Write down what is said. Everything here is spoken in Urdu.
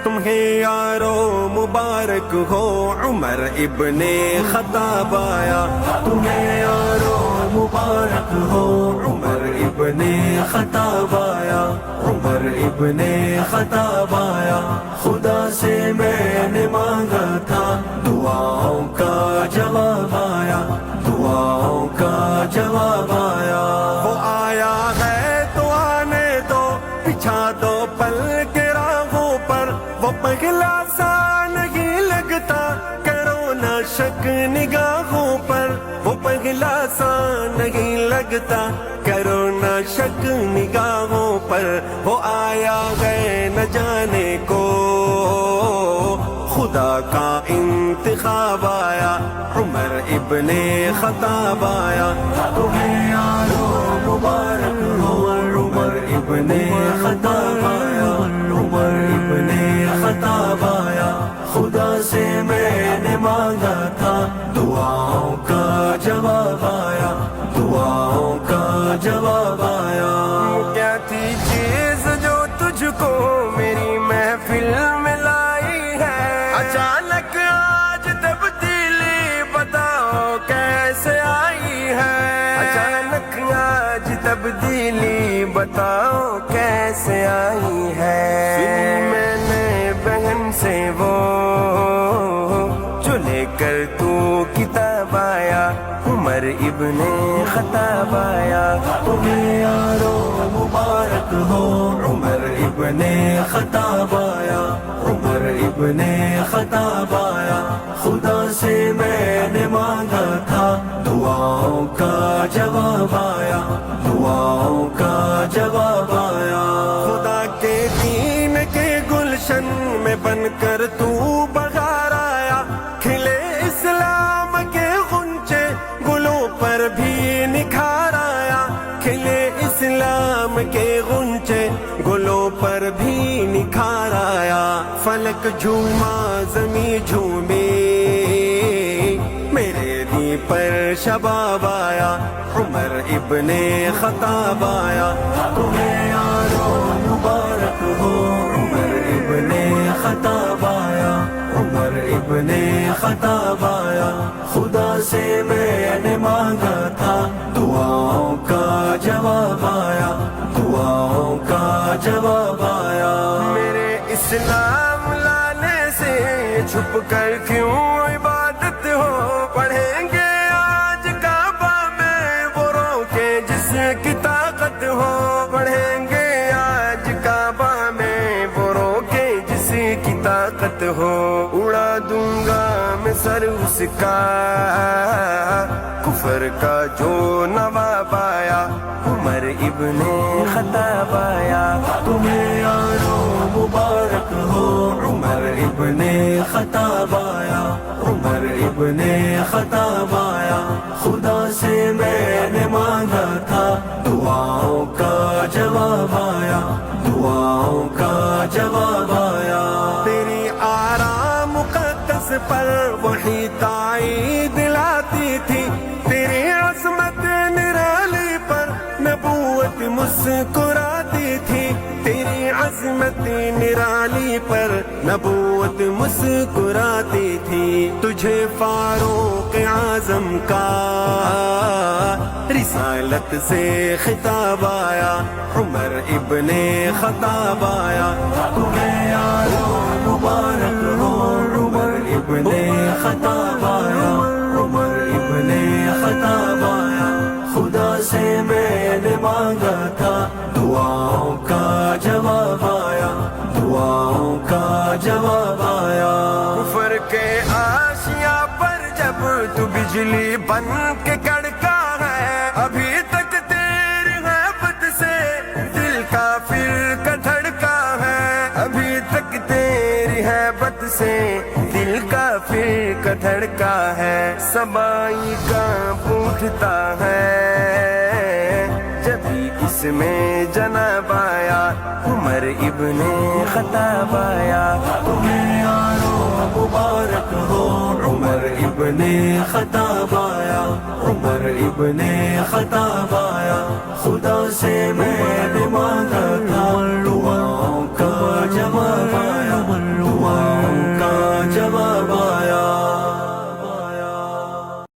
تمہیں یارو مبارک ہو عمر ابن خطاب آیا، تمہیں یارو مبارک ہو عمر ابن خطاب آیا، عمر ابن خطاب آیا، خدا سے میں نے مانگا تھا دعاؤں کا جواب آیا، دعاؤں کا جواب آیا، وہ آیا ہے تو آنے دو، بچھا دو پل کے راہوں پر، وہ پگلا سا نہیں لگتا کرو نہ شک نگاہوں پر، وہ پگلا سا نہیں لگتا کرو نہ شک نگاہوں پر، وہ آیا ہے نہ جانے کو خدا کا انتخاب آیا، عمر ابن خطاب آیا، تمہیں یارو مبارک ہو عمر ابن خطاب آیا، عمر ابن خطاب آیا، خدا سے میں نے مانگا تھا دعاؤں کا جواب آیا، دعاؤں کا جواب آیا، کیا تھی چیز جو تجھ کو میری محفل میں لائی ہے، اچانک آج تبدیلی بتاؤ کیسے آئی ہے، اچانک آج تبدیلی بتاؤ کیسے آئی ہے، میں نے بہن سے وہ جو لے کر تو کتاب آیا، عمر ابن خطاب آیا، تمہیں یارو مبارک ہو عمر ابن خطاب آیا، عمر ابن خطاب آیا، خدا سے میں نے مانگا تھا دعاؤں کا جواب آیا، دعاؤں کا جواب آیا، خدا کے دین کے گلشن میں بن کر تو بہار آیا، کھلے اسلام کے غنچے گلوں پر بھی نکھار آیا، کھلے اسلام کے غنچے گلوں پر بھی نکھار آیا، فلک جھوما زمیں جھومی میرے دی پر شباب آیا، عمر ابن خطاب آیا، تمہیں یارو مبارک ہو عمر ابن خطاب آیا، عمر ابن خطاب آیا، خدا سے میں نے مانگا تھا دعاؤں کا جواب آیا، دعاؤں کا جواب آیا، میرے اسلام لانے سے چھپ کر کیوں عبادت ہو، پڑھیں گے آج کعبہ میں وہ روکے جس کی طاقت ہو، پڑھیں گے آج کعبہ میں وہ روکے جس کی طاقت ہو، اڑا دوں گا میں سر اس کا کفر کا جو نواب آیا، عمر ابن خطاب آیا، تمہیں یارو مبارک ہو عمر ابن خطاب آیا، عمر ابن خطاب آیا، خدا سے میں نے مانگا تھا دعاؤں کا جواب آیا، دعاؤں کا جواب آیا، تیری آرام مقدس پر وہی تائید لاتی تھی، تیری عظمت نرالی پر نبوت مسکراتی تھی، تیری عظمت نرالی پر نبوت مسکراتی تھی، تجھے فاروق اعظم کا رسالت سے خطاب آیا، عمر ابن خطاب آیا، تمہیں یارو مبارک ہو عمر ابن خطاب آیا، عمر ابن خطاب آیا، خدا سے میں نے مانگا تھا دعاؤں کا جواب آیا، دعاؤں کا جواب آیا، کفر کے آشیاں پر جب تو بجلی بن کے کڑکا ہے، ابھی تک تیری غیبت سے دل کافر کا دھڑکا ہے، ابھی تک تیری غیبت سے دل کافر کا دھڑکا ہے، سمائی کا پوچھتا ہے جبھی اس میں جناب آیا، عمر ابن خطاب آیا، تمہیں یارو مبارک ہو عمر ابن خطاب آیا، عمر ابن خطاب آیا، خدا سے میں نے مانگا تھا دعاؤں کا جواب آیا، جواب